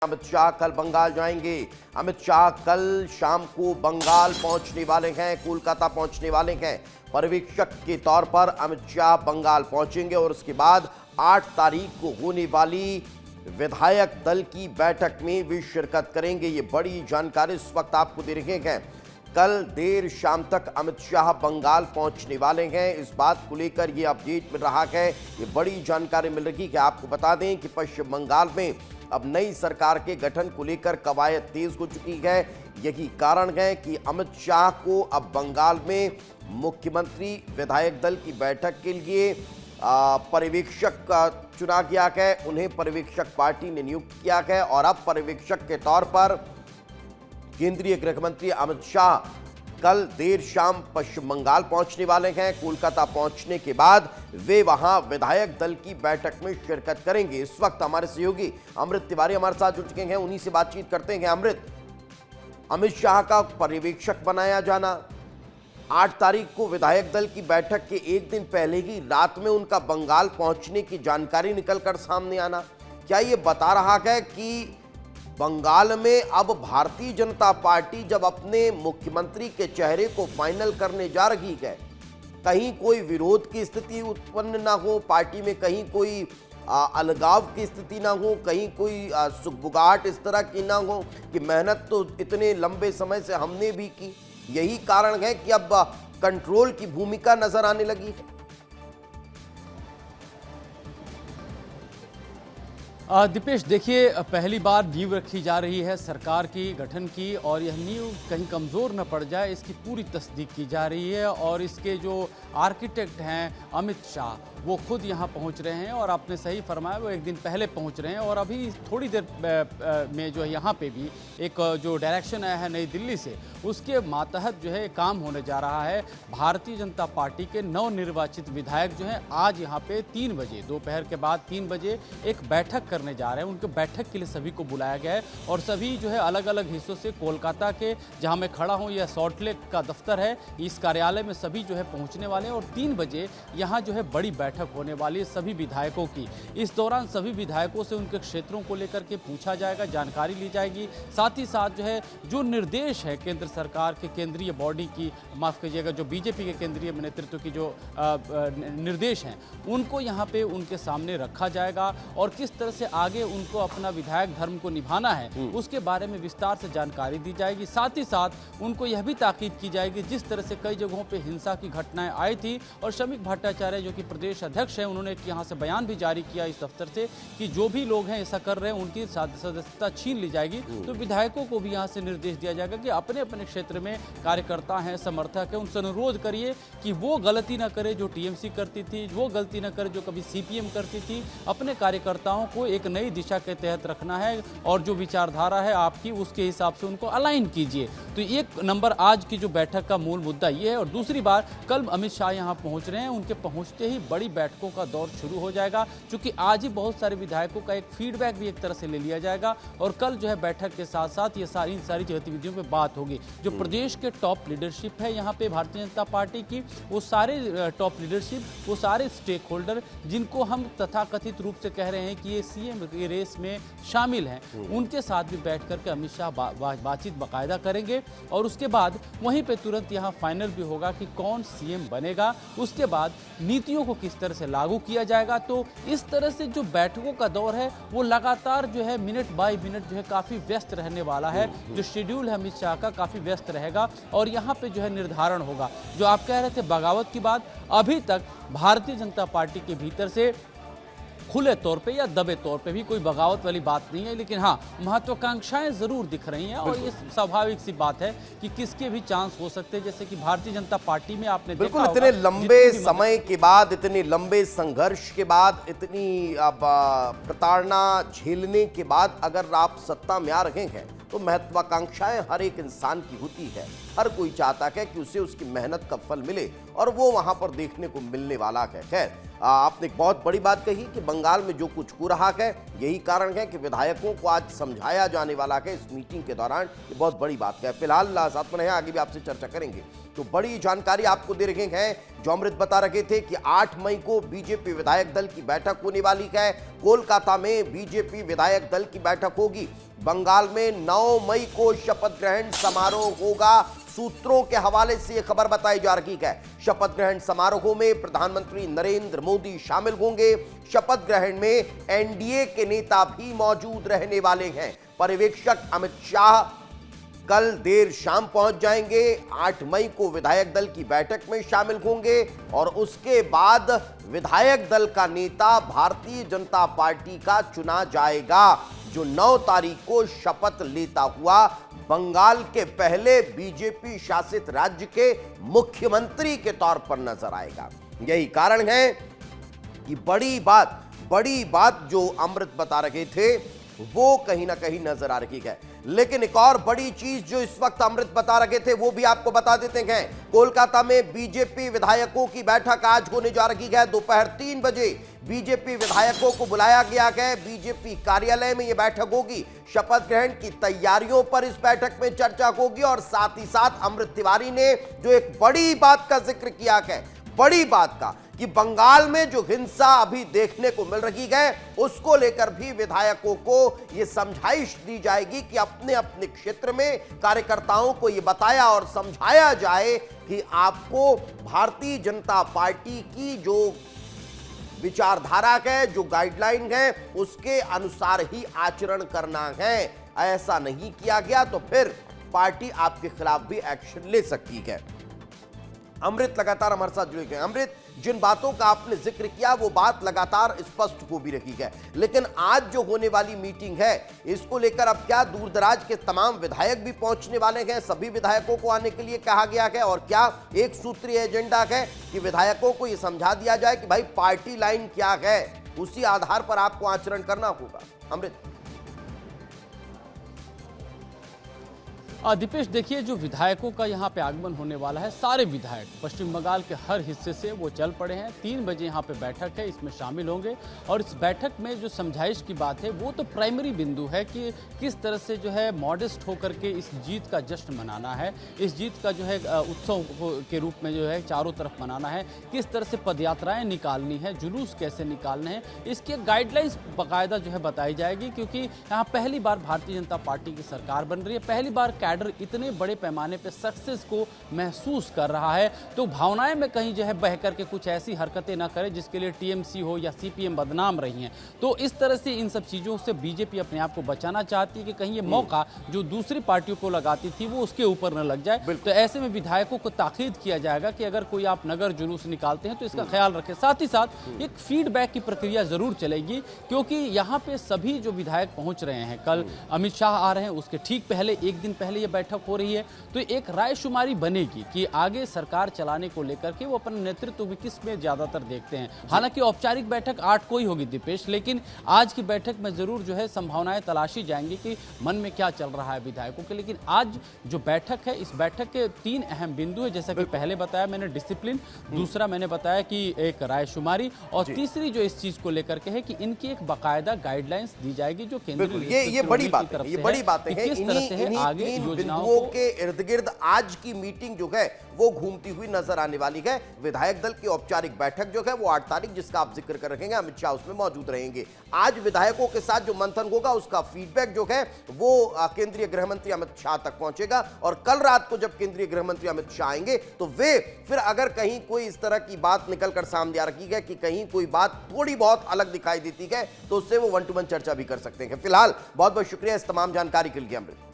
अमित शाह कल बंगाल जाएंगे। अमित शाह कल शाम को बंगाल पहुंचने वाले हैं, कोलकाता पहुंचने वाले हैं। पर्यवेक्षक के तौर पर अमित शाह बंगाल पहुंचेंगे और उसके बाद 8 तारीख को होने वाली विधायक दल की बैठक में वे शिरकत करेंगे। ये बड़ी जानकारी इस वक्त आपको दे रहे हैं। कल देर शाम तक अमित शाह बंगाल पहुंचने वाले हैं। इस बात को लेकर ये अपडेट मिल रहा है, ये बड़ी जानकारी मिल रही है। आपको बता दें कि पश्चिम बंगाल में अब नई सरकार के गठन को लेकर कवायद तेज हो चुकी है। यही कारण है कि अमित शाह को अब बंगाल में मुख्यमंत्री विधायक दल की बैठक के लिए पर्यवेक्षक चुना गया है। उन्हें पर्यवेक्षक पार्टी ने नियुक्त किया है और अब पर्यवेक्षक के तौर पर केंद्रीय गृह मंत्री अमित शाह कल देर शाम पश्चिम बंगाल पहुंचने वाले हैं। कोलकाता पहुंचने के बाद वे वहां विधायक दल की बैठक में शिरकत करेंगे। इस वक्त हमारे सहयोगी अमृत तिवारी हमारे साथ जुड़ चुके हैं, उन्हीं से बातचीत करते हैं। अमृत, अमित शाह का पर्यवेक्षक बनाया जाना, 8 तारीख को विधायक दल की बैठक के एक दिन पहले ही रात में उनका बंगाल पहुंचने की जानकारी निकलकर सामने आना, क्या ये बता रहा है कि बंगाल में अब भारतीय जनता पार्टी जब अपने मुख्यमंत्री के चेहरे को फाइनल करने जा रही है, कहीं कोई विरोध की स्थिति उत्पन्न ना हो, पार्टी में कहीं कोई अलगाव की स्थिति ना हो, कहीं कोई सुगबुगाहट इस तरह की ना हो कि मेहनत तो इतने लंबे समय से हमने भी की। यही कारण है कि अब कंट्रोल की भूमिका नजर आने लगी है। दीपेश, देखिए, पहली बार नींव रखी जा रही है सरकार की गठन की और यह नींव कहीं कमज़ोर न पड़ जाए, इसकी पूरी तस्दीक की जा रही है। और इसके जो आर्किटेक्ट हैं अमित शाह, वो खुद यहाँ पहुँच रहे हैं और आपने सही फरमाया, वो एक दिन पहले पहुँच रहे हैं। और अभी थोड़ी देर में जो है यहाँ पे भी एक जो डायरेक्शन आया है नई दिल्ली से, उसके मातहत जो है काम होने जा रहा है। भारतीय जनता पार्टी के नवनिर्वाचित विधायक जो हैं आज यहाँ पे 3 बजे, दोपहर के बाद 3 बजे एक बैठक करने जा रहे हैं। उनके बैठक के लिए सभी को बुलाया गया है और सभी जो है अलग अलग हिस्सों से, कोलकाता के जहाँ मैं खड़ा हूँ यह सॉल्ट लेक का दफ्तर है, इस कार्यालय में सभी जो है पहुँचने वाले हैं और 3 बजे यहाँ जो है बड़ी बैठक होने वाली है सभी विधायकों की। इस दौरान सभी विधायकों से उनके क्षेत्रों को लेकर के पूछा जाएगा, जानकारी ली जाएगी। साथ ही साथ जो है जो निर्देश है केंद्र सरकार के केंद्रीय बॉडी की, माफ़ कीजिएगा, जो बीजेपी के केंद्रीय नेतृत्व की जो निर्देश हैं, उनको यहाँ पे उनके सामने रखा जाएगा और किस तरह से आगे उनको अपना विधायक धर्म को निभाना है उसके बारे में विस्तार से जानकारी दी जाएगी। साथ ही साथ उनको यह भी ताकीद की जाएगी, जिस तरह से कई जगहों पे हिंसा की घटनाएं आई थी और श्रमिक भट्टाचार्य जो कि प्रदेश अध्यक्ष हैं, उन्होंने यहाँ से बयान भी जारी किया इस दफ्तर से कि जो भी लोग हैं ऐसा कर रहे हैं उनकी सदस्यता छीन ली जाएगी। तो विधायकों को भी यहाँ से निर्देश दिया जाएगा कि अपने अपने क्षेत्र में कार्यकर्ता हैं, समर्थक हैं, उनसे अनुरोध करिए कि वो गलती न करे जो टीएमसी करती थी, वो गलती न करे जो कभी सीपीएम करती थी। अपने कार्यकर्ताओं को एक नई दिशा के तहत रखना है और जो विचारधारा है आपकी उसके हिसाब से उनको अलाइन कीजिए। तो एक नंबर आज की जो बैठक का मूल मुद्दा ये है। और दूसरी बार कल अमित शाह यहाँ पहुँच रहे हैं, उनके पहुँचते ही बड़ी बैठकों का दौर शुरू हो जाएगा, क्योंकि आज ही बहुत सारे विधायकों का एक फीडबैक भी एक तरह से ले लिया जाएगा और कल जो है बैठक के साथ साथ ये सारी गतिविधियों पे बात होगी। जो प्रदेश के टॉप लीडरशिप है यहाँ पे भारतीय जनता पार्टी की, वो सारे टॉप लीडरशिप, वो सारे स्टेक होल्डर जिनको हम तथाकथित रूप से कह रहे हैं कि ये सीएम की रेस में शामिल हैं, उनके साथ भी बैठ करके अमित शाह बातचीत बाकायदा करेंगे और उसके बाद वहीं पे तुरंत यहाँ फाइनल भी होगा कि कौन सीएम बनेगा। उसके बाद नीतियों को किस तरह से लागू किया जाएगा। तो इस तरह से जो बैठकों का दौर है वो लगातार जो है मिनट बाय मिनट जो है काफ़ी व्यस्त रहने वाला है। जो शेड्यूल है अमित शाह का काफ़ी व्यस्त रहेगा और यहाँ पे जो है निर्धारण होगा। जो आप कह रहे थे बगावत की बात, अभी तक भारतीय जनता पार्टी के भीतर से खुले तौर पे या दबे तौर पे भी कोई बगावत वाली बात नहीं है, लेकिन हाँ, महत्वाकांक्षाएं जरूर दिख रही हैं और ये स्वाभाविक सी बात है कि किसके भी चांस हो सकते हैं। जैसे कि भारतीय जनता पार्टी में आपने बिल्कुल इतने लंबे समय के बाद, इतने लंबे संघर्ष के बाद, इतनी प्रताड़ना झेलने के बाद अगर आप सत्ता में आ रहे हैं तो महत्वाकांक्षाएं हर एक इंसान की होती है। हर कोई चाहता है कि उसे उसकी मेहनत का फल मिले और वो वहां पर देखने को मिलने वाला है। खैर, आपने एक बहुत बड़ी बात कही कि बंगाल में जो कुछ हो रहा है, यही कारण है कि विधायकों को आज समझाया जाने वाला है इस मीटिंग के दौरान। ये बहुत बड़ी बात है। फिलहाल साथ में आगे भी आपसे चर्चा करेंगे। तो बड़ी जानकारी आपको दे रहे हैं, जो अमृत बता रहे थे कि 8 मई को बीजेपी विधायक दल की बैठक होने वाली है। कोलकाता में बीजेपी विधायक दल की बैठक होगी। बंगाल में 9 मई को शपथ ग्रहण समारोह होगा। सूत्रों के हवाले से यह खबर बताई जा रही है। शपथ ग्रहण समारोह में प्रधानमंत्री नरेंद्र मोदी शामिल होंगे। शपथ ग्रहण में एनडीए के नेता भी मौजूद रहने वाले हैं। पर्यवेक्षक अमित शाह कल देर शाम पहुंच जाएंगे। 8 मई को विधायक दल की बैठक में शामिल होंगे और उसके बाद विधायक दल का नेता भारतीय जनता पार्टी का चुना जाएगा, जो 9 तारीख को शपथ लेता हुआ बंगाल के पहले बीजेपी शासित राज्य के मुख्यमंत्री के तौर पर नजर आएगा। यही कारण है कि बड़ी बात जो अमृत बता रहे थे वो कहीं ना कहीं नजर आ रही है। लेकिन एक और बड़ी चीज जो इस वक्त अमृत बता रहे थे वो भी आपको बता देते हैं। कोलकाता में बीजेपी विधायकों की बैठक आज होने जा रही है। दोपहर 3 बजे बीजेपी विधायकों को बुलाया गया है। बीजेपी कार्यालय में यह बैठक होगी। शपथ ग्रहण की तैयारियों पर इस बैठक में चर्चा होगी और साथ ही साथ अमृत तिवारी ने जो एक बड़ी बात का जिक्र किया है, बड़ी बात का, कि बंगाल में जो हिंसा अभी देखने को मिल रही है उसको लेकर भी विधायकों को यह समझाइश दी जाएगी कि अपने अपने क्षेत्र में कार्यकर्ताओं को यह बताया और समझाया जाए कि आपको भारतीय जनता पार्टी की जो विचारधारा है, जो गाइडलाइन है, उसके अनुसार ही आचरण करना है। ऐसा नहीं किया गया तो फिर पार्टी आपके खिलाफ भी एक्शन ले सकती है। अमृत लगातार हमारे साथ जुड़े हैं। अमृत, जिन बातों का आपने जिक्र किया वो बात लगातार स्पष्ट हो भी रही है, लेकिन आज जो होने वाली मीटिंग है इसको लेकर अब क्या दूर दराज के तमाम विधायक भी पहुंचने वाले हैं? सभी विधायकों को आने के लिए कहा गया है और क्या एक सूत्रीय एजेंडा है कि विधायकों को यह समझा दिया जाए कि भाई पार्टी लाइन क्या है, उसी आधार पर आपको आचरण करना होगा? अमृत। दीपेश, देखिए, जो विधायकों का यहाँ पे आगमन होने वाला है, सारे विधायक पश्चिम बंगाल के हर हिस्से से वो चल पड़े हैं। 3 बजे यहाँ पे बैठक है, इसमें शामिल होंगे और इस बैठक में जो समझाइश की बात है वो तो प्राइमरी बिंदु है कि किस तरह से जो है मॉडेस्ट होकर के इस जीत का जश्न मनाना है, इस जीत का जो है उत्सव के रूप में जो है चारों तरफ मनाना है, किस तरह से पदयात्राएँ निकालनी है, जुलूस कैसे निकालने हैं, इसके गाइडलाइंस बाकायदा जो है बताई जाएगी। क्योंकि यहाँ पहली बार भारतीय जनता पार्टी की सरकार बन रही है, पहली बार कैडर इतने बड़े पैमाने पे सक्सेस को महसूस कर रहा है, तो भावनाएं में कहीं जो है बह करके कुछ ऐसी हरकतें ना करे जिसके लिए टीएमसी हो या सीपीएम बदनाम रही हैं। तो इस तरह से इन सब चीज़ों से बीजेपी अपने आप को बचाना चाहती है कि कहीं ये मौका जो दूसरी पार्टियों को लगाती थी वो उसके ऊपर न लग जाए। तो ऐसे में विधायकों को ताकीद किया जाएगा कि अगर कोई आप नगर जुलूस निकालते हैं तो इसका ख्याल रखें। साथ ही साथ एक फीडबैक की प्रक्रिया जरूर चलेगी, क्योंकि यहाँ पे सभी जो विधायक पहुंच रहे हैं, कल अमित शाह आ रहे हैं, उसके ठीक पहले एक दिन पहले ये बैठक हो रही है, तो एक रायशुमारी बनेगी कि आगे सरकार चलाने को लेकर के वो अपना नेतृत्व भी किस में ज्यादातर देखते हैं। हालांकि औपचारिक बैठक 8 को ही होगी दीपेश, लेकिन आज की बैठक में जरूर जो है संभावनाएं तलाशी जाएंगी कि मन में क्या चल रहा है विधायकों के। लेकिन आज जो बैठक है, इस बैठक के 3 अहम बिंदु है, जैसा कि पहले बताया मैंने डिसिप्लिन, दूसरा मैंने बताया कि एक रायशुमारी, और तीसरी जो इस चीज को लेकर के है कि इनकी एक बाकायदा गाइडलाइंस दी जाएगी जो केंद्रीय ये बड़ी बात है, ये बड़ी बातें हैं। किस तरह से है आगे योजनाओं के इर्द गिर्द आज की मीटिंग जो है वो घूमती हुई नजर आने वाली है। विधायक दल की औपचारिक बैठक जो है वो 8 तारीख, जिसका आप जिक्र कर रखेंगे, अमित शाह उसमें मौजूद रहेंगे। आज विधायकों के साथ जो मंथन होगा उसका फीडबैक जो है वो केंद्रीय गृह मंत्री अमित शाह तक पहुंचेगा और कल रात को जब केंद्रीय गृह मंत्री अमित शाह आएंगे तो वे फिर अगर कहीं कोई इस तरह की बात निकलकर सामने आ रही है कि कहीं कोई बात थोड़ी बहुत अलग दिखाई देती है तो उससे वो 1-to-1 चर्चा भी कर सकते हैं। फिलहाल बहुत बहुत शुक्रिया इस तमाम जानकारी के लिए अमृत।